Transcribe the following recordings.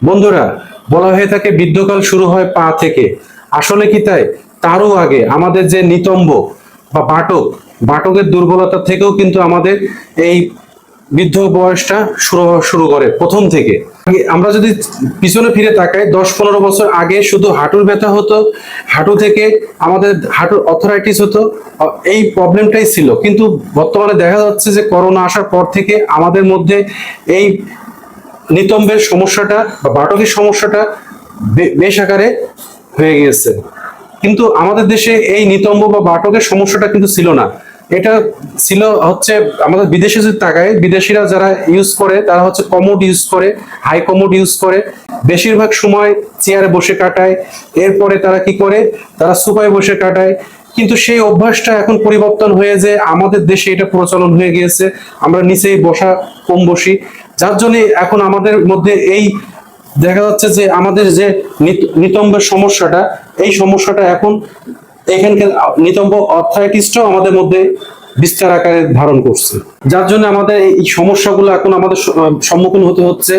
বন্ধুরা, বলা হয়ে থাকে বৃদ্ধকাল শুরু হয় পা থেকে। আসলে কি তাই? তারও আগে আমাদের যে নিতম্ব বা বাটক, বাটকের দুর্বলতা থেকেও কিন্তু আমাদের এই বৃদ্ধ বয়সটা শুরু হওয়া শুরু করে প্রথম থেকে। আমরা যদি পিছনে ফিরে তাকাই, 10-15 বছর আগে শুধু হাঁটুর ব্যথা হতো, হাঁটু থেকে আমাদের হাঁটুর অর্থরাইটিস হতো, এই প্রবলেমটাই ছিল। কিন্তু বর্তমানে দেখা যাচ্ছে যে করোনা আসার পর থেকে আমাদের মধ্যে এই নিতম্বের সমস্যাটা বা বাটকের সমস্যাটা বেশ আকারে হয়ে গিয়েছে। কিন্তু আমাদের দেশে এই নিতম্ব বা বাটকের সমস্যাটা কিন্তু ছিল না। এটা ছিল হচ্ছে আমাদের বিদেশে যদি তাকায়, বিদেশিরা যারা ইউজ করে তারা হচ্ছে কমোড ইউজ করে, হাই কমোড ইউজ করে, বেশিরভাগ সময় চেয়ারে বসে কাটায়। এরপরে তারা কি করে, তারা সোফায় বসে কাটায়। কিন্তু সেই অভ্যাসটা এখন পরিবর্তন হয়ে যে আমাদের দেশে এটা প্রচলন হয়ে গিয়েছে, আমরা নিচেই বসা, কম বসি। যার জন্য এখন আমাদের মধ্যে এই দেখা যাচ্ছে যে আমাদের যে নিতম্বের সমস্যাটা, এই সমস্যাটা এখন এখানকার নিতম্ব অর্থাইটিসটাও আমাদের মধ্যে বিস্তার আকারে ধারণ করছে। যার জন্য আমাদের এই সমস্যাগুলো এখন আমাদের সম্মুখীন হতে হচ্ছে।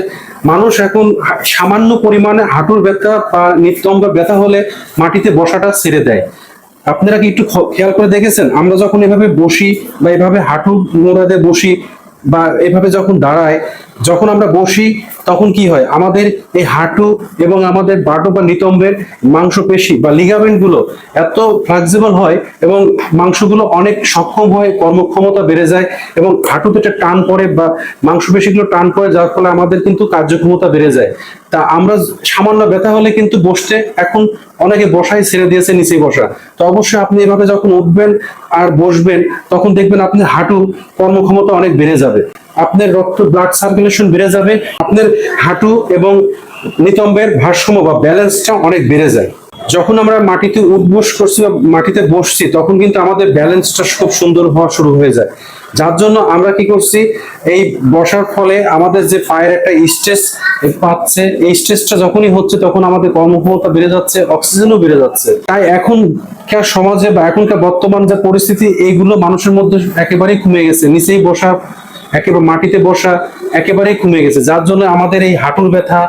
মানুষ এখন সামান্য পরিমাণে হাঁটুর ব্যথা বা নিতম্বের ব্যথা হলে মাটিতে বসাটা ছেড়ে দেয়। আপনারা কি একটু খেয়াল করে দেখেছেন, আমরা যখন এভাবে বসি বা এভাবে হাঁটু মোড়াতে বসি বা এভাবে যখন দাঁড়াই, যখন আমরা বসি তখন কি হয়, আমাদের এই হাঁটু এবং আমাদের বাটু বা নিতম্বের মাংসপেশি বা লিগামেন্ট গুলো এত ফ্লেক্সিবল হয় এবং মাংসগুলো অনেক সক্ষম হয়, কর্মক্ষমতা বেড়ে যায় এবং হাঁটুতে একটা টান পড়ে বা মাংসপেশিগুলো টান পড়ে, যার ফলে আমাদের কিন্তু কার্যক্ষমতা বেড়ে যায়। তা আমরা সামান্য ব্যথা হলে কিন্তু বসতে এখন অনেকে বসাই ছেড়ে দিয়েছে, নিচে বসা। তো অবশ্যই আপনি এভাবে যখন উঠবেন আর বসবেন তখন দেখবেন আপনার হাঁটু কর্মক্ষমতা অনেক বেড়ে যাবে, আপনার রক্ত ব্লাড সার্কুলেশন বেড়ে যাবে, আপনার হাঁটু এবং নিতম্বের ভারসাম্য বা ব্যালেন্সটা অনেক বেড়ে যায়। যখন আমরা মাটিতে উঠবোস করছি বা মাটিতে বসছি তখন কিন্তু আমাদের ব্যালেন্সটা খুব সুন্দর হওয়া শুরু হয়ে যায়। যার জন্য আমরা কি করছি, এই বসার ফলে আমাদের যে পায়ের একটা স্ট্রেস পাচ্ছে, এই স্ট্রেসটা যখনই হচ্ছে তখন আমাদের কর্মক্ষমতা বেড়ে যাচ্ছে, অক্সিজেনও বেড়ে যাচ্ছে। তাই এখনকার সমাজে বা এখনকার বর্তমান যে পরিস্থিতি, এইগুলো মানুষের মধ্যে একেবারেই কমে গেছে। নিচেই বসা, একেবারে মাটিতে বসা একেবারেই কমে গেছে। যার জন্য আমাদের এই হাঁটুর ব্যথা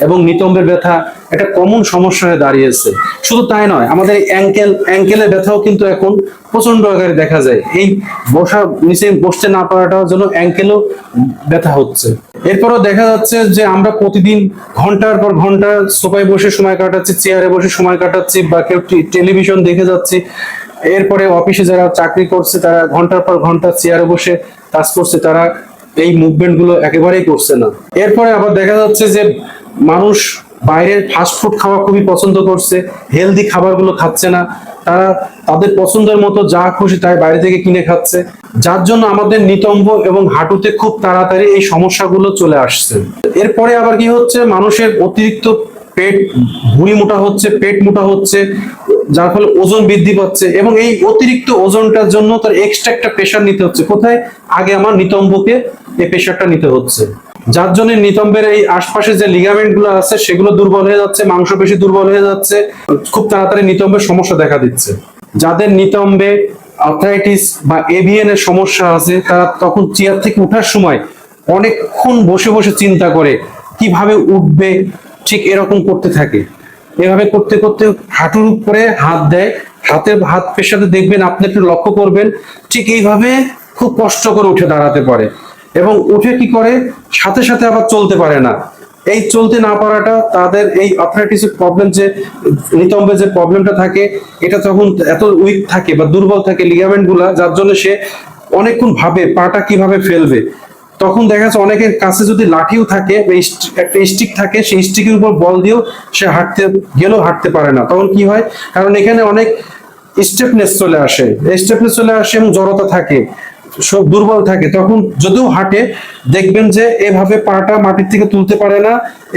এবং নিতম্বের ব্যথা একটা কমন সমস্যা হয়ে দাঁড়িয়েছে। শুধু তাই নয়, আমাদের অ্যাঙ্কেলের ব্যথাও কিন্তু এখন প্রচন্ড আকারে দেখা যায়। এই বসা, নিচে বসতে না পারাটার জন্য অ্যাঙ্কেলও ব্যথা হচ্ছে। এরপরও দেখা যাচ্ছে যে আমরা প্রতিদিন ঘন্টার পর ঘন্টা সোফায় বসে সময় কাটাচ্ছি, চেয়ারে বসে সময় কাটাচ্ছি, বা কেউ টেলিভিশন দেখে যাচ্ছি। এরপরে অফিসে যারা চাকরি করছে তারা ঘন্টার পর ঘন্টা চেয়ারে বসে কাজ করছে, তারা এই মুভমেন্ট গুলো একেবারেই করছে না। এরপরে আবার দেখা যাচ্ছে যে মানুষ বাইরের ফাস্ট ফুড খাওয়া খুবই পছন্দ করছে, হেলদি খাবারগুলো খাচ্ছে না। তারা তাদের পছন্দের মতো যা খুশি তাই বাইরে থেকে কিনে খাচ্ছে। যার জন্য আমাদের নিতম্ব এবং হাঁটুতে খুব তাড়াতাড়ি এই সমস্যাগুলো চলে আসছে। এরপরে আবার কি হচ্ছে, মানুষের অতিরিক্ত পেট, ভুঁড়ি মোটা হচ্ছে, পেট মোটা হচ্ছে, যার ফলে ওজন বৃদ্ধি পাচ্ছে এবং এই অতিরিক্ত ওজনটার জন্য তার এক্সট্রা একটা প্রেশার নিতে হচ্ছে। কোথায়? আগে আমার নিতম্বকে এই প্রেশারটা নিতে হচ্ছে। যার জন্য নিতম্বের এই আশপাশে যে লিগামেন্ট গুলো আছে সেগুলো দুর্বল হয়ে যাচ্ছে, মাংসপেশি দুর্বল হয়ে যাচ্ছে, খুব তাড়াতাড়ি নিতম্বের সমস্যা দেখা দিচ্ছে। যাদের নিতম্বে আর্থ্রাইটিস বা এভিএন এর সমস্যা আছে তারা তখন চেয়ার থেকে ওঠার সময় অনেকক্ষণ বসে বসে চিন্তা করে কিভাবে উঠবে, ঠিক এরকম করতে থাকে। এভাবে করতে করতে হাঁটুর উপরে হাত দেয়, হাত পেশাতে দেখবেন, আপনি একটু লক্ষ্য করবেন, ঠিক এইভাবে খুব কষ্ট করে উঠে দাঁড়াতে পারে এবং উঠে কি করে, সাথে সাথে আবার চলতে পারে না। এই চলতে না পারাটা তাদের এই আর্থ্রাইটিসের প্রবলেম, যে নিতম্বে যে প্রবলেমটা থাকে, এটা তখন এত উইক থাকে বা দুর্বল থাকে লিগামেন্ট গুলা, যার জন্য সে অনেকক্ষণ ভাবে পাটা কিভাবে ফেলবে। তখন দেখা যাচ্ছে অনেকের কাছে যদি লাঠিও থাকে, একটা স্টিক থাকে, সেই স্টিকের উপর বল দিয়েও সে হাঁটতে গেলেও হাঁটতে পারে না। তখন কি হয়, কারণ এখানে অনেক স্টেপনেস চলে আসে, স্টেপনেস চলে আসে এবং জড়তা থাকে, সব দুর্বল থাকে। তখন যদিও হাঁটে দেখবেন যে এভাবে পাটা মাটির থেকে তুলতে পারে না,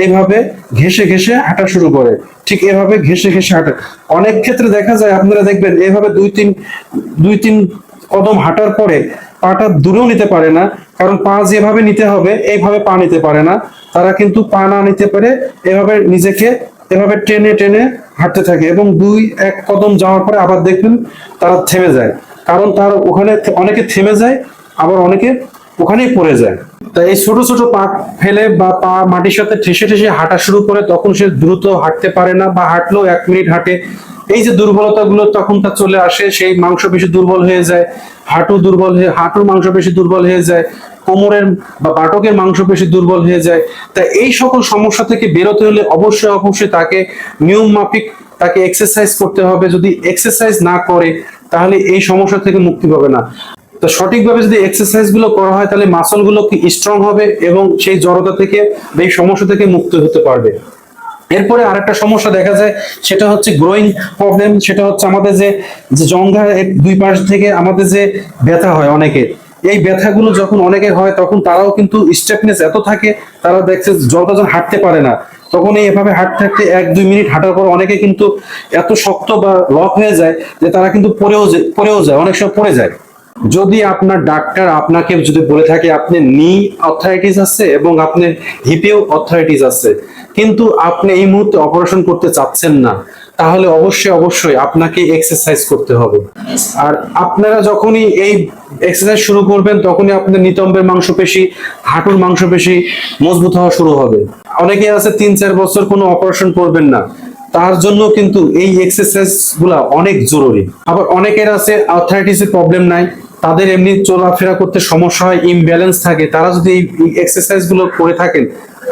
এভাবে ঘেসে ঘেসে হাঁটা শুরু করে, ঠিক এভাবে ঘেসে ঘেসে হাঁটে। অনেক ক্ষেত্রে দেখা যায়, আপনারা দেখবেন এভাবে দুই তিন কদম হাঁটার পরে পাটা দূরেও নিতে পারে না, কারণ পা যেভাবে নিতে হবে এইভাবে পা নিতে পারে না। তারা কিন্তু পা না নিতে পারে এভাবে নিজেকে এভাবে টেনে টেনে হাঁটতে থাকে এবং 2-1 কদম যাওয়ার পরে আবার দেখবেন তারা থেমে যায়। কারণ তার ওখানে অনেকে থেমে যায়, আবার অনেকে ওখানেই পড়ে যায়। তাই এই ছোট ছোট পা ফেলে বা পা মাটির সাথে ঠেসে ঠেসে হাঁটা শুরু করে, তখন সে দ্রুত হাঁটতে পারে না, বা হাঁটলেও 1 মিনিট হাঁটে। এই যে দুর্বলতাগুলো তখন তার চলে আসে, সেই মাংসপেশি দুর্বল হয়ে যায়, হাঁটুর মাংসপেশি দুর্বল হয়ে যায়, কোমরের বা বাটকের মাংসপেশি দুর্বল হয়ে যায়। তাই এই সকল সমস্যা থেকে বেরোতে হলে অবশ্যই অবশ্যই তাকে নিয়ম মাফিক তাকে এক্সারসাইজ করতে হবে। যদি এক্সারসাইজ না করে তাহলে এই সমস্যা থেকে মুক্তি পাবে না। তো সঠিকভাবে যদি এক্সারসাইজ গুলো করা হয় তাহলে মাসল গুলো স্ট্রং হবে এবং সেই জড়তা থেকে বা এই সমস্যা থেকে মুক্ত হতে পারবে। এরপরে আরেকটা সমস্যা দেখা যায়, সেটা হচ্ছে গ্রোয়িং প্রবলেম। সেটা হচ্ছে আমাদের যে জঙ্ঘা দুই পাশ থেকে আমাদের যে ব্যথা হয় অনেকের, এই ব্যথাগুলো যখন অনেকের হয় তখন তারাও কিন্তু স্টেপনেস এত থাকে, তারা দেখছে যখন হাঁটতে পারে না, তখন এইভাবে হাঁটতে হাঁটতে 1-2 মিনিট হাঁটার পর অনেকে কিন্তু এত শক্ত বা লক হয়ে যায় যে তারা কিন্তু পড়েও যায়, অনেক সময় পড়ে যায়। যদি আপনার ডাক্তার আপনাকে যদি বলে থাকে আপনি নি অর্থারাইটিস আছে এবং আপনার হিপেও অর্থারাইটিস আছে, কিন্তু আপনি এই মুহূর্তে অপারেশন করতে চাচ্ছেন না, তাহলে অবশ্যই অবশ্যই আপনাকে এক্সারসাইজ করতে হবে। আর আপনারা যখনই এই এক্সারসাইজ শুরু করবেন তখনই আপনার নিতম্বের মাংসপেশি, হাঁটুর মাংসপেশি মজবুত হওয়া শুরু হবে। অনেকে আছে 3-4 বছর কোনো অপারেশন করবেন না, তার জন্য কিন্তু এই এক্সারসাইজ গুলা অনেক জরুরি। আবার অনেকের আছে আর্থ্রাইটিসের প্রবলেম নাই, তাদের এমনি চলাফেরা করতে সমস্যা হয়, ইমব্যালেন্স থাকে, তারা যদি এই এক্সারসাইজ গুলো করে থাকেন,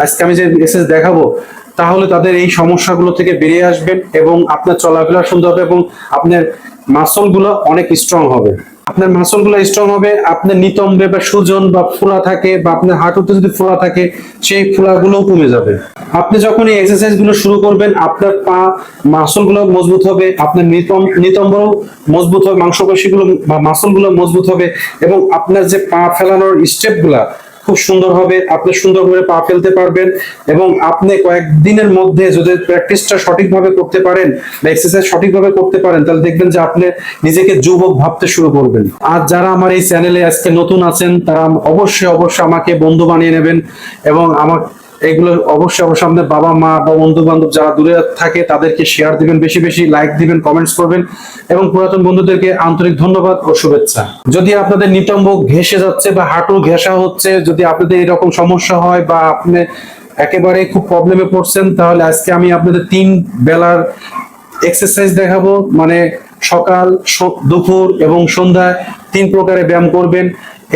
আজকে আমি যে এক্সারসাইজ দেখাবো, তাহলে তাদের এই সমস্যাগুলো থেকে বেরিয়ে আসবেন এবং আপনার চলাফেরা সুন্দর হবে এবং আপনার মাসল গুলো অনেক স্ট্রং হবে। আপনার মাসল গুলো স্ট্রং হবে, আপনার নিতম্বে বা সুজন বা ফোলা থাকে বা আপনার হাঁটুতে যদি ফোলা থাকে সেই ফোলাগুলো কমে যাবে। আপনি যখন এই এক্সারসাইজ গুলো শুরু করবেন আপনার পা মাসল গুলো মজবুত হবে, আপনার নিতম্ব মজবুত হবে, মাংসপেশি গুলো বা মাসল গুলো মজবুত হবে এবং আপনার যে পা ফেলানোর স্টেপ গুলা খুব সুন্দর হবে, আপনি সুন্দর করে পা ফেলতে পারবেন। এবং আপনি কয়েকদিনের মধ্যে যদি প্র্যাকটিসটা সঠিকভাবে করতে পারেন বা এক্সারসাইজ সঠিকভাবে করতে পারেন, তাহলে দেখবেন যে আপনি নিজেকে যুবক ভাবতে শুরু করবেন। আর যারা আমার এই চ্যানেলে আজকে নতুন আছেন তারা অবশ্যই অবশ্যই আমাকে বন্ধু বানিয়ে নেবেন এবং আমার এগুলো অবশ্যই অবশ্যই আপনাদের বাবা মা বা বন্ধু বান্ধব যারা দূরে থাকে তাদেরকে শেয়ার দিবেন, বেশি বেশি লাইক দিবেন, কমেন্টস করবেন এবং পুরাতন বন্ধুদেরকে আন্তরিক ধন্যবাদ ও শুভেচ্ছা। যদি আপনাদের নিতম্ব ঘেঁষে যাচ্ছে বা হাঁটু ঘেঁষা হচ্ছে, যদি আপনাদের এরকম সমস্যা হয় বা আপনি একেবারে খুব প্রবলেমে পড়ছেন, তাহলে আজকে আমি আপনাদের 3 বেলার এক্সারসাইজ দেখাবো। মানে সকাল, দুপুর এবং সন্ধ্যায় 3 প্রকারের ব্যায়াম করবেন।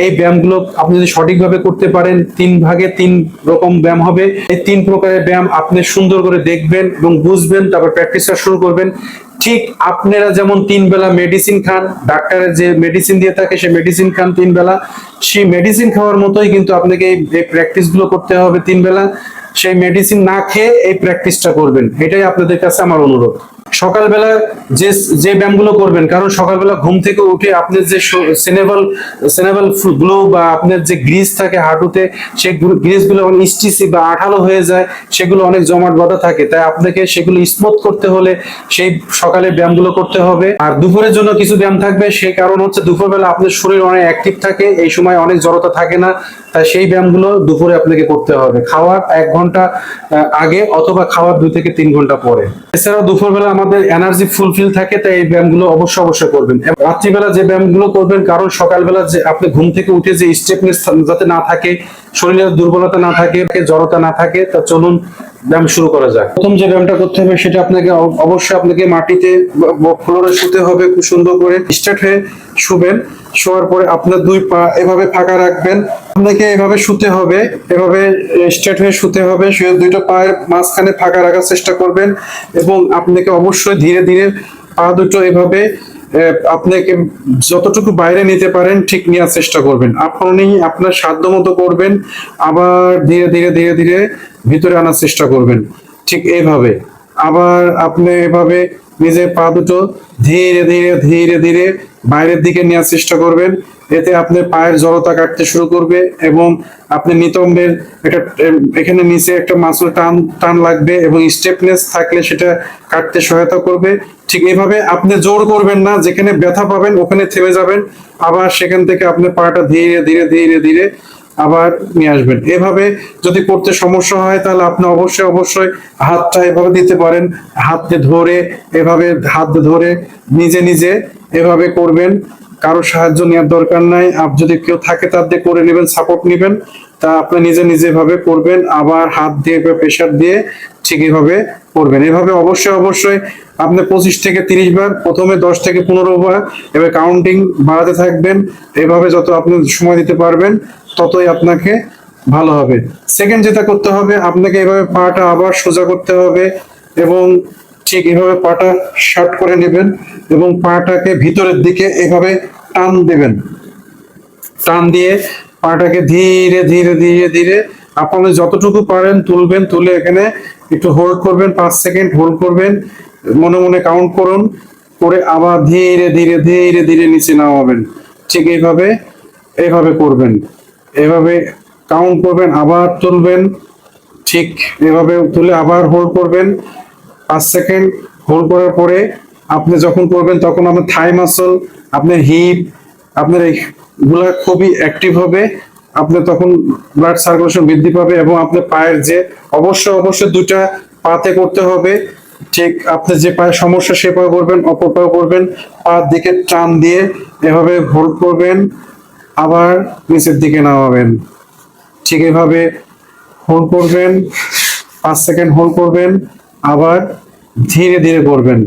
এই ব্যায়ামগুলো আপনি যদি সঠিকভাবে করতে পারেন, 3 ভাগে 3 রকম ব্যায়াম হবে। এই 3 প্রকারের ব্যায়াম আপনি সুন্দর করে দেখবেন এবং বুঝবেন, তারপর প্র্যাকটিসটা শুরু করবেন। ঠিক আপনারা যেমন 3 বেলা মেডিসিন খান, ডাক্তারের যে মেডিসিন দিয়ে থাকে সে মেডিসিন খান 3 বেলা, সেই মেডিসিন খাওয়ার মতোই কিন্তু আপনাকে এই প্র্যাকটিস গুলো করতে হবে 3 বেলা। সেই মেডিসিন না খেয়ে এই প্র্যাকটিসটা করবেন, এটাই আপনাদের কাছে আমার অনুরোধ। সকালবেলা যে যে ব্যায়ামগুলো করবেন, কারণ সকালবেলা ঘুম থেকে উঠে আপনার যে সেনেবল গ্লো বা আপনার যে গ্রিস থাকে হাঁটুতে, সেই গ্রিসগুলো অনেক স্টিচি বা আঠালো হয়ে যায়, সেগুলো অনেক জমাট বাঁধা থাকে, তাই আপনাকে সেগুলো স্মুথ করতে হলে সেই সকালে ব্যায়ামগুলো করতে হবে। আর দুপুরের জন্য কিছু ব্যায়াম থাকবে, সেই কারণ হচ্ছে দুপুরবেলা আপনার শরীর অনেক অ্যাক্টিভ থাকে, এই সময় অনেক জড়তা থাকে না, তাই সেই ব্যায়ামগুলো দুপুরে আপনাকে করতে হবে, খাওয়ার 1 ঘন্টা আগে অথবা খাওয়ার 2 থেকে 3 ঘন্টা পরে। এছাড়াও দুপুরবেলা আমাদের এনার্জি ফুলফিল থাকে, তাই এই ব্যায়ামগুলো অবশ্যই করবেন। রাত্রিবেলা যে ব্যায়ামগুলো করবেন, কারণ সকালবেলা যে আপনি ঘুম থেকে উঠে যে স্টেপনেস যাতে না থাকে, শরীরের দুর্বলতা না থাকে, জড়তা না থাকে, তা চলুন ব্যায়াম শুরু করা যাক। প্রথম যে ব্যায়ামটা করতে হবে সেটা আপনাকে মাটিতে ফ্লোরে শুতে হবে, খুব সুন্দর করে স্ট্রেট হয়ে শুবেন। শোয়ার পরে আপনার 2 পা এভাবে ফাঁকা রাখবেন, আপনাকে এভাবে শুতে হবে, এভাবে স্ট্রেট হয়ে শুতে হবে, শুয়ে 2টা পায়ের মাঝখানে ফাঁকা রাখার চেষ্টা করবেন এবং আপনাকে অবশ্যই ধীরে ধীরে পা দুটো এভাবে আপনাকে যতটুকু বাইরে নিতে পারেন ঠিক নেওয়ার চেষ্টা করবেন। আপনি আপনার সাধ্য মতো করবেন, আবার ধীরে ধীরে ধীরে ধীরে ভিতরে আনার চেষ্টা করবেন, ঠিক এইভাবে। আবার আপনি এভাবে নিজের পা দুটো ধীরে ধীরে ধীরে ধীরে বাইরের দিকে নেওয়ার চেষ্টা করবেন, এতে আপনার পায়ের জড়তা কাটতে শুরু করবে এবং আপনি নিতম্বের এখানে নিচে একটা মাসল টান লাগবে এবং স্টেপনেস থাকলে সেটা কাটতে সহায়তা করবে। ঠিক এইভাবে আপনি জোর করবেন না, যেখানে ব্যথা পাবেন ওখানে থেমে যাবেন, আবার সেখান থেকে আপনি পাটা ধীরে ধীরে ধীরে ধীরে আবার নিয়ে আসবেন। এভাবে যদি করতে সমস্যা হয় তাহলে আপনি অবশ্যই হাতটা এভাবে দিতে পারেন, হাত দিয়ে ধরে এভাবে হাত দিয়ে ধরে নিজে নিজে এভাবে করবেন, কারো সাহায্য নেওয়ার দরকার নাই। যদি কেউ থাকে তার দিয়ে করে নেবেন, সাপোর্ট নেবেন। তা আপনি নিজে নিজে ভাবে করবেন, আবার হাত দিয়ে বা প্রেশার দিয়ে ঠিক এইভাবে করবেন। এভাবে অবশ্যই অবশ্যই আপনি 25 থেকে 30 বার, প্রথমে 10 থেকে 15 বার, এবার কাউন্টিং বাড়াতে থাকবেন। এভাবে যত আপনি সময় দিতে পারবেন ততই আপনাকে ভালো হবে। সেকেন্ড যেটা করতে হবে, আপনাকে এভাবে পাটা আবার সোজা করতে হবে এবং ঠিক এভাবে পাটা শার্ট করে নেবেন এবং পাটাকে ভিতরের দিকে এভাবে টান দেবেন। টান দিয়ে পাটাকে ধীরে ধীরে ধীরে ধীরে আপনি যতটুকু পারেন তুলবেন, তুলে এখানে একটু হোল্ড করবেন, 5 সেকেন্ড হোল্ড করবেন, মনে মনে কাউন্ট করুন, করে আবার ধীরে ধীরে ধীরে ধীরে নিচে নামাবেন। ঠিক এইভাবে এইভাবে করবেন, এভাবে কাউন্ট করবেন, আবার তুলবেন, ঠিক এভাবে তুলে আবার হোল্ড করবেন 5 সেকেন্ড। হোল্ড করার পরে আপনি যখন করবেন তখন আপনার থাই মাসল, আপনার হিপ, আপনার এইগুলা খুবই অ্যাক্টিভ হবে। আপনি তখন ব্লাড সার্কুলেশন বৃদ্ধি পাবে এবং আপনার পায়ের যে অবশ্যই অবশ্যই দুটা পাতে করতে হবে। ঠিক আপনি যে পায়ে সমস্যা সে পা করবেন, অপর পা করবেন, পা দিকে টান দিয়ে এভাবে হোল্ড করবেন, আবার নিচের দিকে নামাবেন। ঠিক এভাবে হোল্ড করবেন, 5 সেকেন্ড হোল্ড করবেন, আবার ধীরে ধীরে করবেন,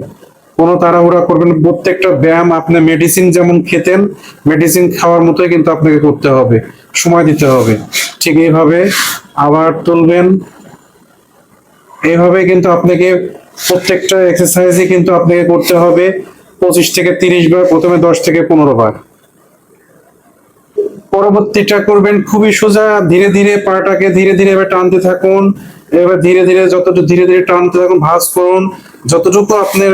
কোনো তাড়াহুড়া করবেন না। প্রত্যেকটা ব্যায়াম আপনি মেডিসিন যেমন খেতেন, মেডিসিন খাওয়ার মতোই কিন্তু আপনাকে করতে হবে, সময় দিতে হবে। ঠিক এইভাবে আবার তুলবেন, এইভাবে কিন্তু আপনাকে প্রত্যেকটা এক্সারসাইজই কিন্তু আপনাকে করতে হবে 25 থেকে 30 বার, প্রথমে 10 থেকে 15 বার। পরবর্তীটা করবেন খুবই সোজা, ধীরে ধীরে পাটাকে ধীরে ধীরে এবার টানতে থাকুন। এবার ধীরে ধীরে যতটুকু ধীরে ধীরে টানতে থাকুন, ভাঁজ করুন, যতটুকু আপনার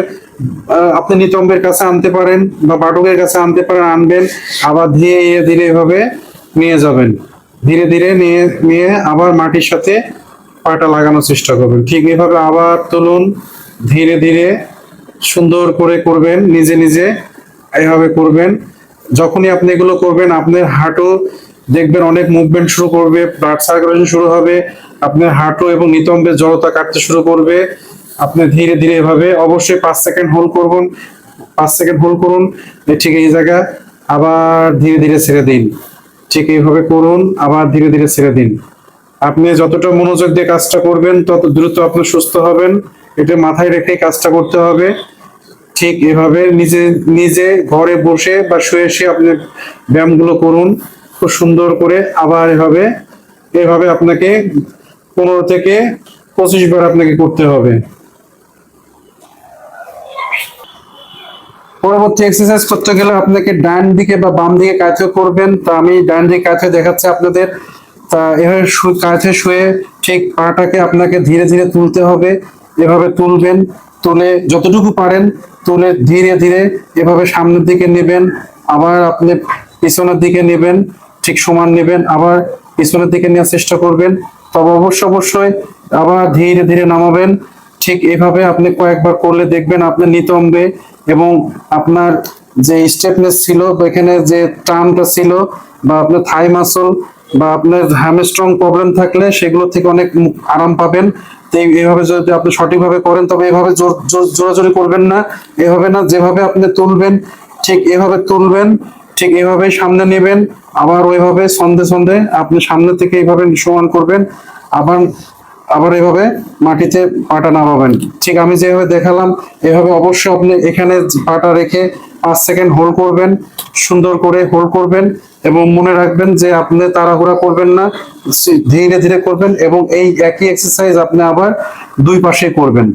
আপনি নিতম্বের কাছে আনতে পারেন বা বাটকের কাছে আনতে পারেন আনবেন, আবার ধীরে ধীরে এভাবে নিয়ে যাবেন। ধীরে ধীরে নিয়ে নিয়ে আবার মাটির সাথে পাটা লাগানোর চেষ্টা করবেন। ঠিক এভাবে আবার তুলুন, ধীরে ধীরে সুন্দর করে করবেন, নিজে নিজে এইভাবে করবেন। যখনই আপনি এগুলো করবেন আপনার হাঁটু দেখবেন অনেক মুভমেন্ট শুরু করবে, ব্লাড সার্কুলেশন শুরু হবে, আপনার হাঁটু এবং নিতম্বের জড়তা কাটতে শুরু করবে। আপনি ধীরে ধীরে এভাবে অবশ্যই 5 সেকেন্ড হোল্ড করুন, 5 সেকেন্ড হোল্ড করুন, ঠিক এই জায়গা, আবার ধীরে ধীরে ছেড়ে দিন। ঠিক এইভাবে করুন, আবার ধীরে ধীরে ছেড়ে দিন। আপনি যতটা মনোযোগ দিয়ে কাজটা করবেন তত দ্রুত আপনি সুস্থ হবেন, এটা মাথায় রেখে কাজটা করতে হবে। ঠিক এভাবে নিজে নিজে ঘরে বসে বা শুয়ে শুয়ে আপনি ব্যায়ামগুলো করুন খুব সুন্দর করে। আবার এভাবে এভাবে আপনাকে 15 থেকে 25 বার আপনাকে করতে হবে। পরবর্তী এক্সারসাইজ করতে গেলে আপনাকে ডান দিকে বা বাম দিকে কাঁধে করবেন। তো আমি ডান দিকে কাঁধে দেখাচ্ছি আপনাদের। তা এভাবে কাঁধে শুয়ে ঠিক পাটাকে আপনাকে ধীরে ধীরে তুলতে হবে। এভাবে তুলবেন, তুলে যতটুকু পারেন তুলে ধীরে ধীরে এভাবে সামনের দিকে নেবেন, আবার আপনি পিছনের দিকে নেবেন, ঠিক সমান নেবেন, আবার পিছনের দিকে নেওয়ার চেষ্টা করবেন। তবে অবশ্যই অবশ্যই আবার ধীরে ধীরে নামাবেন। ঠিক এভাবে আপনি কয়েকবার করলে দেখবেন আপনার নিতম্বে এবং আপনার যে স্টেপনেস ছিল এখানে যে টার্মটা ছিল বা আপনার থাই মাসল বা আপনার হ্যামস্ট্রং প্রবলেম থাকলে সেগুলো থেকে অনেক আরাম পাবেন। তো এইভাবে যদি আপনি সঠিকভাবে করেন, তবে এভাবে জোরাজোরি করবেন না, এভাবে না, যেভাবে আপনি তুলবেন ঠিক এভাবে তুলবেন, ঠিক এভাবে সামনে নেবেন, আবার ওইভাবে সন্ধে সন্ধে আপনি সামনে থেকে এইভাবে সমান করবেন, আবার আবার এভাবে মাটিতে পাটা নামাবেন। ঠিক আমি যেভাবে দেখালাম এভাবে অবশ্যই আপনি এখানে পাটা রেখে 5 সেকেন্ড হোল্ড করবেন, সুন্দর করে হোল্ড করবেন এবং মনে রাখবেন যে আপনি তাড়াহুড়া করবেন না, ধীরে ধীরে করবেন এবং এই একই এক্সারসাইজ আপনি আবার দুই পাশে করবেন।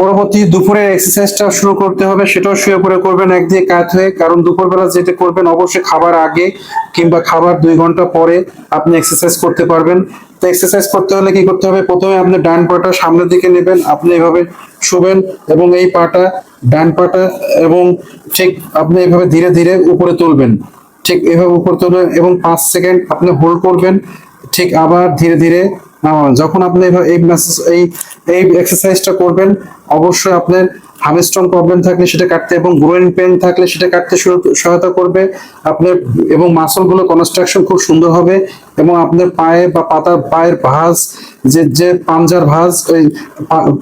পরবর্তী দুপুরের এক্সারসাইজটা শুরু করতে হবে, সেটাও শুয়ে পড়ে করবেন একদিকে কাত হয়ে, কারণ দুপুরবেলা যেটা করবেন অবশ্যই খাবার আগে কিংবা খাবার 2 ঘন্টা পরে আপনি এক্সারসাইজ করতে পারবেন। তো এক্সারসাইজ করতে হলে কি করতে হবে, প্রথমে আপনি ডান পাটা সামনের দিকে নেবেন, আপনি এভাবে শুবেন এবং এই পাটা ডান পাটা এবং ঠিক আপনি এভাবে ধীরে ধীরে উপরে তুলবেন। ঠিক এভাবে উপরে তুলবেন এবং 5 সেকেন্ড আপনি হোল্ড করবেন, ঠিক আবার ধীরে ধীরে নামাবেন। যখন আপনি এই এই এক্সারসাইজটা করবেন অবশ্যই আপনার হামস্ট্রং প্রবলেম থাকলে সেটা কাটতে এবং গ্রোইন পেন থাকলে সেটা কাটতে সহায়তা করবে আপনার, এবং মাসলগুলো কনস্ট্রাকশন খুব সুন্দর হবে এবং আপনার পায়ে বা পায়ের ভাঁজ যে যে পাঞ্জার ভাঁজ, ওই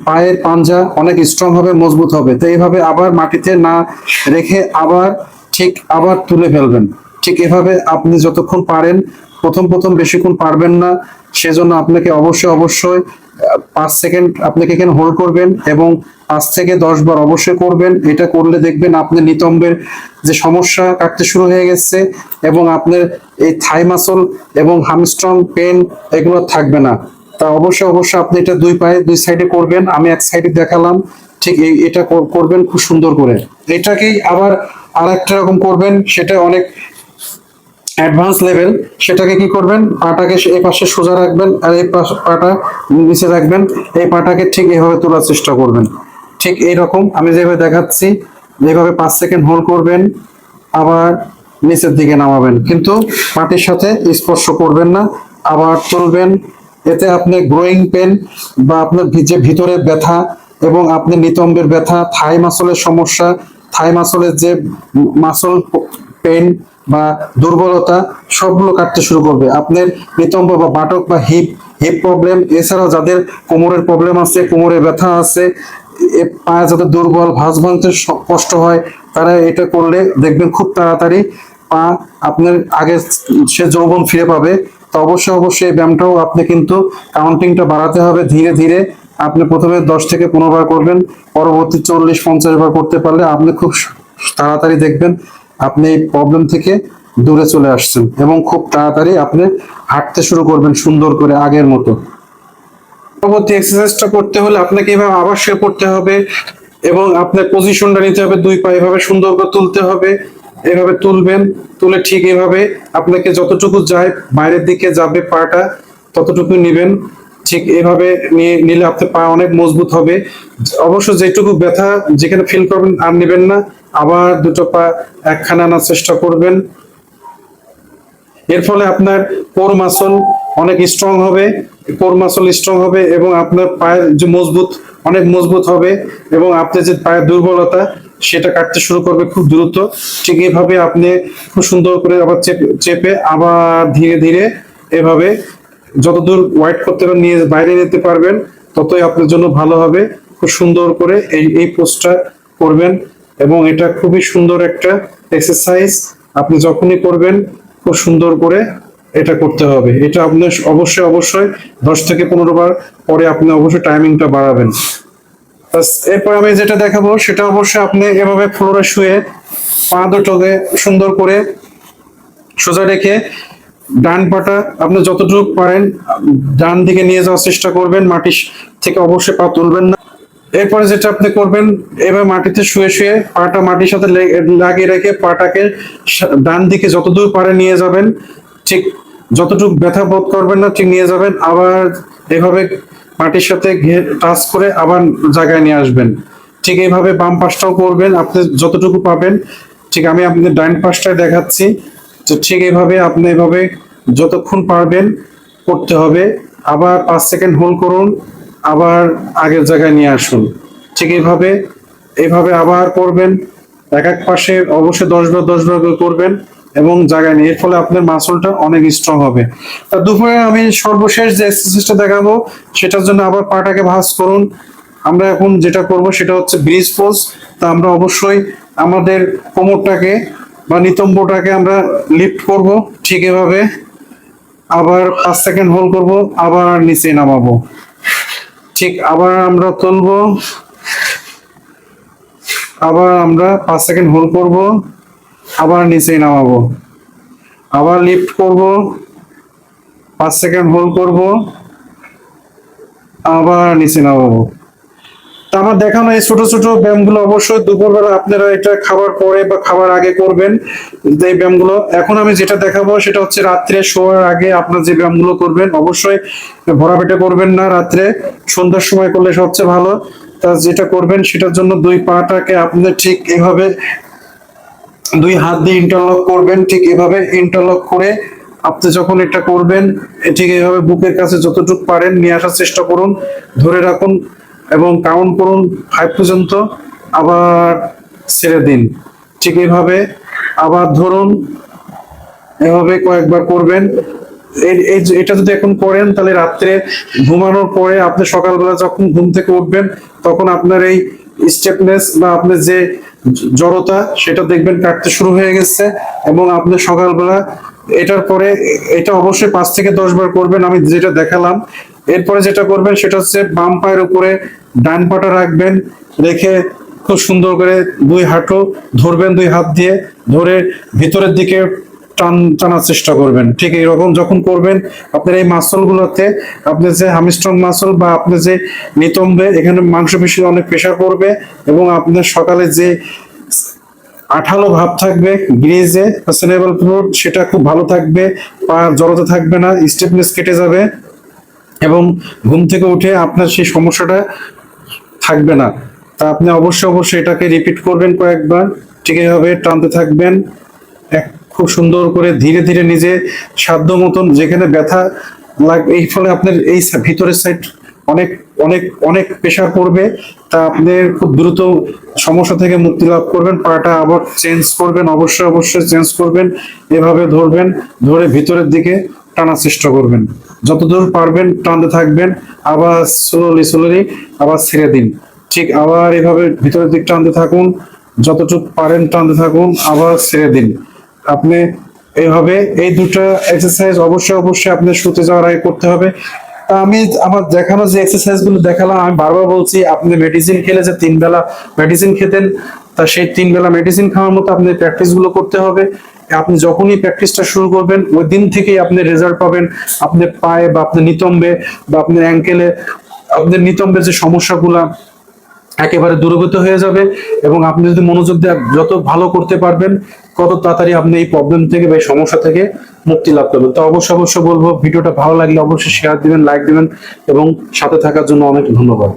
পায়ের পাঞ্জা অনেক স্ট্রং হবে, মজবুত হবে। তো এইভাবে আবার মাটিতে না রেখে আবার ঠিক আবার তুলে ফেলবেন। ঠিক এভাবে আপনি যতক্ষণ পারেন, প্রথম প্রথম বেশিক্ষণ পারবেন না, সেজন্য আপনাকে অবশ্যই 5 সেকেন্ড আপনাকে এখানে হোল্ড করবেন এবং 5 থেকে 10 বার অবশ্যই করবেন। এটা করলে দেখবেন আপনার নিতম্বের যে সমস্যা কাটতে শুরু হয়ে গেছে এবং আপনার এই থাই মাসল এবং হামস্ট্রং পেন এগুলো থাকবে না। তা অবশ্যই আপনি এটা দুই পায়ে দুই সাইডে করবেন। আমি এক সাইডে দেখালাম, ঠিক এটা করবেন খুব সুন্দর করে। এটাকেই আবার আর একটা রকম করবেন, সেটা অনেক অ্যাডভান্স লেভেল। সেটাকে কি করবেন, পাটাকে এই পাশে সোজা রাখবেন আর এই পাটা নিচে রাখবেন। এই পাটাকে ঠিক এইভাবে তোলার চেষ্টা করবেন, ঠিক এইরকম আমি যেভাবে দেখাচ্ছি। যেভাবে 5 সেকেন্ড হোল্ড করবেন, আবার নিচের দিকে নামাবেন, কিন্তু মাটির সাথে স্পর্শ করবেন না। আবার তুলবেন। এতে আপনি গ্রোয়িং পেন বা আপনার যে ভিতরে ব্যথা এবং আপনার নিতম্বের ব্যথা, থাই মাসলের সমস্যা, থাই মাসলের যে মাসল পেন বা দুর্বলতা, সবগুলো কাটতে শুরু করবে। আপনার নিতম্ব বা বাটক বা হিপ প্রবলেম, এছাড়াও যাদের কোমরের প্রবলেম আছে, কোমরে ব্যথা আছে, পায়ে যাদের দুর্বল, ভাঁজ ভাঙতে কষ্ট হয়, তারা এটা করলে দেখবেন খুব তাড়াতাড়ি পা আপনার আগে সে যৌবন ফিরে পাবে। তো অবশ্যই এই ব্যায়ামটাও আপনি কিন্তু কাউন্টিংটা বাড়াতে হবে ধীরে ধীরে। আপনি প্রথমে 10 থেকে 15 বার করবেন, পরবর্তী 40-50 বার করতে পারলে আপনি খুব তাড়াতাড়ি দেখবেন আপনি এই প্রবলেম থেকে দূরে চলে আসছেন এবং খুব তাড়াতাড়ি আপনি হাঁটতে শুরু করবেন সুন্দর করে আগের মতো। পরবর্তী এক্সারসাইজটা করতে হলে আপনাকে এভাবে আবার শুয়ে পড়তে হবে এবং আপনার পজিশনটা নিতে হবে, দুই পা এভাবে সুন্দর করে তুলতে হবে। এভাবে তুলবেন, তুলে ঠিক এভাবে আপনাকে যতটুকু যায় বাইরের দিকে যাবে পাটা, ততটুকু নেবেন। ঠিক এভাবে নিলে আপনার পা অনেক মজবুত হবে। অবশ্য যেটুকু ব্যথা যেখানে ফিল করবেন আর নেবেন না, আবার দুটো পা একখানে আনার চেষ্টা করবেন। এর ফলে আপনার কোর মাসল অনেক স্ট্রং হবে, এবং আপনার পায়ের যে অনেক মজবুত হবে এবং আপনার যে পায়ের দুর্বলতা সেটা কাটতে শুরু করবে খুব দ্রুত। ঠিক এভাবে আপনি খুব সুন্দর করে আবার চেপে আবার ধীরে ধীরে এভাবে যতদূর ওয়াইড করতে পারেন নিয়ে বাইরে নিতে পারবেন, ততই আপনার জন্য ভালো হবে। খুব সুন্দর করে এই পোস্টটা করবেন এবং এটা খুবই সুন্দর একটা এক্সারসাইজ। আপনি যখনই করবেন খুব সুন্দর করে এটা করতে হবে। এটা আপনি অবশ্যই 10 থেকে 15 বার পরে আপনি অবশ্যই টাইমিংটা বাড়াবেন। এরপর আমি যেটা দেখাবো সেটা অবশ্যই আপনি এভাবে ফ্লোরে শুয়ে পা দুটোকে সুন্দর করে সোজা রেখে ডান পাটা আপনি যতটুকু পারেন ডান দিকে নিয়ে যাওয়ার চেষ্টা করবেন, মাটির থেকে অবশ্যই পা তুলবেন না। এরপরে যেটা আপনি করবেন, এবার মাটিতে শুয়ে শুয়ে পাটা মাটির সাথে লাগিয়ে রেখে পাটাকে ডান দিকে যতদূর পারে নিয়ে যাবেন, ঠিক যতটুকু ব্যথা বোধ করবেন না ঠিক নিয়ে যাবেন। আবার এভাবে মাটির সাথে টাচ করে আবার জায়গায় নিয়ে আসবেন। ঠিক এইভাবে বাম পাশটাও করবেন আপনি যতটুকু পাবেন। ঠিক আমি আপনাদের ডান পাশটায় দেখাচ্ছি। তো ঠিক এইভাবে আপনি এভাবে যতক্ষণ পারবেন করতে হবে। আবার 5 সেকেন্ড হোল্ড করুন, আবার আগের জায়গায় নিয়ে আসুন। ঠিক এইভাবে আবার করবেন। এক পাশে অবশ্যই 10 বার করে করবেন এবং জায়গায় নিয়ে, এর ফলে আপনার মাসলটা অনেক স্ট্রং হবে। তা দুপুরে আমি সর্বশেষ যে এক্সারসাইজটা দেখাবো সেটার জন্য আবার পাটাকে ভাঁজ করুন। আমরা এখন যেটা করব সেটা হচ্ছে ব্রিজ পোজ। তা আমরা অবশ্যই আমাদের কোমরটাকে বা নিতম্বটাকে আমরা লিফট করব ঠিক এভাবে। আবার 5 সেকেন্ড হোল্ড করব, আবার নিচে নামাবো। ঠিক আবার আমরা তুলবো, আবার আমরা 5 সেকেন্ড হোল্ড করব, আবার নিচে নামাবো। আবার লিফট করব, 5 সেকেন্ড হোল্ড করব, আবার নিচে নামাবো। তা আমার দেখানো এই ছোট ছোট ব্যায়ামগুলো অবশ্যই দুপুরবেলা আপনারা এটা খাবার পরে বা খাবার আগে করবেন। এই ব্যায়ামগুলো এখন আমি যেটা দেখাবো সেটা হচ্ছে রাত্রে শোয়ার আগে আপনার যে ব্যায়ামগুলো করবেন, অবশ্যই ভরা পেটে করবেন না, রাত্রে সন্ধ্যার সময় করলে সবচেয়ে ভালো। তা যেটা করবেন সেটার জন্য দুই পাটাকে আপনি ঠিক এভাবে দুই হাত দিয়ে ইন্টারলক করবেন। ঠিক এভাবে ইন্টারলক করে আপনি যখন এটা করবেন ঠিক এইভাবে বুকের কাছে যতটুকু পারেন নিয়ে আসার চেষ্টা করুন, ধরে রাখুন এবং কাউন্ট করুন 5 পর্যন্ত, আবার ছেড়ে দিন। ঠিক এইভাবে আবার ধরুন, এভাবে কয়েকবার করবেন। এটা যদি এখন করেন তাহলে রাত্রে ঘুমানোর পরে আপনি সকালবেলা যখন ঘুম থেকে উঠবেন তখন আপনার এই স্টেপনেস বা আপনার যে জড়তা সেটা দেখবেন কাটতে শুরু হয়ে গেছে। এবং আপনি সকালবেলা এটার পরে এটা অবশ্যই 5 থেকে 10 বার করবেন আমি যেটা দেখালাম। এরপরে যেটা করবেন সেটা হচ্ছে বাম পায়ের উপরে ডান পাটা রাখবেন, রেখে খুব সুন্দর করে 2 হাঁটু ধরবেন, 2 হাত দিয়ে ধরে ভিতরের দিকে টানার চেষ্টা করবেন। ঠিক এইরকম যখন করবেন আপনার এই মাসল গুলোতে, আপনার যে হামস্ট্রং মাসল বা আপনার যে নিতম্বে, এখানে মাংসপেশি অনেক প্রেশার পড়বে এবং আপনার সকালে যে আঠালো ভাব থাকবে গ্রিজে সেনেবল ফ্লুইড সেটা খুব ভালো থাকবে, পা জড়তা থাকবে না, স্টিফনেস কেটে যাবে এবং ঘুম থেকে উঠে আপনার সেই সমস্যাটা থাকবে না। তা আপনি অবশ্যই এটাকে রিপিট করবেন কয়েকবার। ঠিক এইভাবে টানতে থাকবেন খুব সুন্দর করে ধীরে ধীরে নিজে সাধ্য মতন যেখানে ব্যথা লাগবে। এই ফলে আপনার এই ভিতরের সাইড অনেক অনেক অনেক প্রেশার পড়বে, তা আপনি খুব দ্রুত সমস্যা থেকে মুক্তি লাভ করবেন। পাটা আবার চেঞ্জ করবেন, অবশ্যই চেঞ্জ করবেন। এভাবে ধরবেন, ধরে ভিতরের দিকে টানার চেষ্টা করবেন, যতদূর পারবেন টানতে থাকবেন। আবার স্লোলি আবার ছেড়ে দিন। ঠিক আবার এভাবে ভিতরের দিক টানতে থাকুন, যতটুকু পারেন টানতে থাকুন, আবার ছেড়ে দিন। আপনি এইভাবে এই দুটো এক্সারসাইজ অবশ্যই আপনার শুতে যাওয়ার আগে করতে হবে। তা আমি আমার দেখানো যে এক্সারসাইজ গুলো দেখালাম, আমি বারবার বলছি আপনি মেডিসিন খেলে যে 3 বেলা মেডিসিন খেতেন, তা সেই 3 বেলা মেডিসিন খাওয়ার মতো আপনি প্র্যাকটিস গুলো করতে হবে। আপনি যখনই প্র্যাকটিসটা শুরু করবেন ওই দিন থেকেই আপনি রেজাল্ট পাবেন। আপনার পায়ে বা আপনার নিতম্বে বা আপনার অ্যাঙ্কেলে, আপনার নিতম্বের যে সমস্যাগুলা একেবারে দূরীভূত হয়ে যাবে। এবং আপনি যদি মনোযোগ দিয়ে যত ভালো করতে পারবেন কত তাড়াতাড়ি আপনি এই প্রবলেম থেকে বা এই সমস্যা থেকে মুক্তি লাভ করবেন। তো অবশ্যই বলবো ভিডিওটা ভালো লাগলে অবশ্যই শেয়ার দিবেন, লাইক দিবেন এবং সাথে থাকার জন্য অনেক ধন্যবাদ।